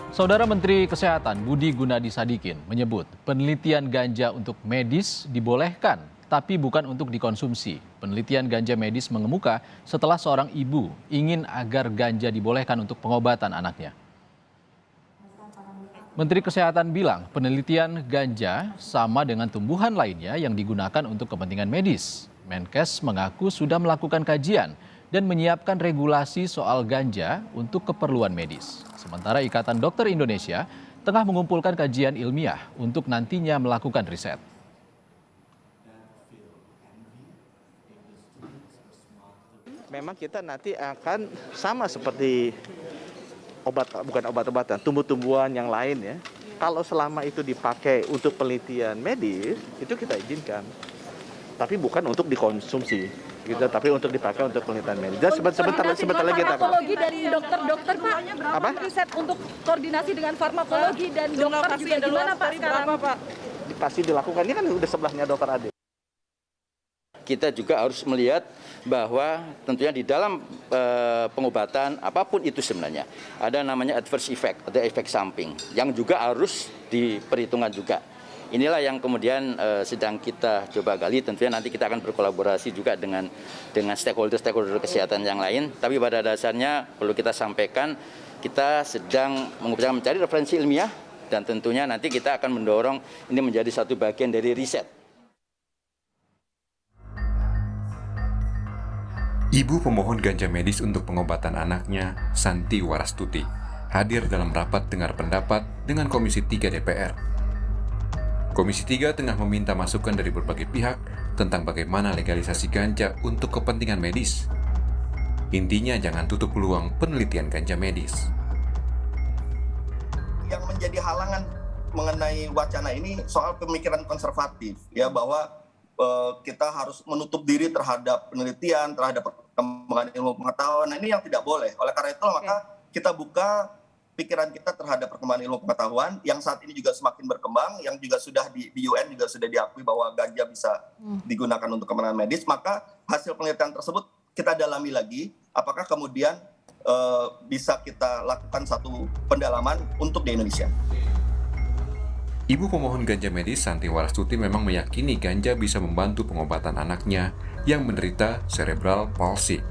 Saudara Menteri Kesehatan Budi Gunadi Sadikin menyebut penelitian ganja untuk medis dibolehkan, tapi bukan untuk dikonsumsi. Penelitian ganja medis mengemuka setelah seorang ibu ingin agar ganja dibolehkan untuk pengobatan anaknya. Menteri Kesehatan bilang penelitian ganja sama dengan tumbuhan lainnya yang digunakan untuk kepentingan medis. Menkes mengaku sudah melakukan kajian dan menyiapkan regulasi soal ganja untuk keperluan medis. Sementara Ikatan Dokter Indonesia tengah mengumpulkan kajian ilmiah untuk nantinya melakukan riset. Memang kita nanti akan sama seperti bukan obat-obatan, tumbuh-tumbuhan yang lain ya. Kalau selama itu dipakai untuk penelitian medis, itu kita izinkan. Tapi bukan untuk dikonsumsi, gitu. Tapi untuk dipakai untuk penelitian medis. Dan sebentar lagi kita akan. Farmakologi dan dokter-dokter Pak. Apa? Riset untuk koordinasi dengan farmakologi dan dokter juga gimana Pak sekarang? Pak? Pasti dilakukan. Ini kan udah sebelahnya Dokter Ade. Kita juga harus melihat bahwa tentunya di dalam pengobatan apapun itu sebenarnya ada namanya adverse effect, ada efek samping yang juga harus diperhitungkan juga. Inilah yang kemudian sedang kita coba gali. Tentunya nanti kita akan berkolaborasi juga dengan stakeholder kesehatan yang lain. Tapi pada dasarnya perlu kita sampaikan kita sedang mencari referensi ilmiah dan tentunya nanti kita akan mendorong ini menjadi satu bagian dari riset. Ibu pemohon ganja medis untuk pengobatan anaknya, Santi Warastuti, hadir dalam rapat dengar pendapat dengan Komisi 3 DPR. Komisi 3 tengah meminta masukan dari berbagai pihak tentang bagaimana legalisasi ganja untuk kepentingan medis. Intinya jangan tutup peluang penelitian ganja medis. Yang menjadi halangan mengenai wacana ini soal pemikiran konservatif, ya bahwa kita harus menutup diri terhadap penelitian, terhadap perkembangan ilmu pengetahuan. Nah, ini yang tidak boleh. Oleh karena itu maka kita buka pikiran kita terhadap perkembangan ilmu pengetahuan yang saat ini juga semakin berkembang, yang juga sudah di UN juga sudah diakui bahwa ganja bisa digunakan untuk kepentingan medis. Maka hasil penelitian tersebut kita dalami lagi, apakah kemudian bisa kita lakukan satu pendalaman untuk di Indonesia. Ibu pemohon ganja medis Santi Warastuti memang meyakini ganja bisa membantu pengobatan anaknya yang menderita cerebral palsy.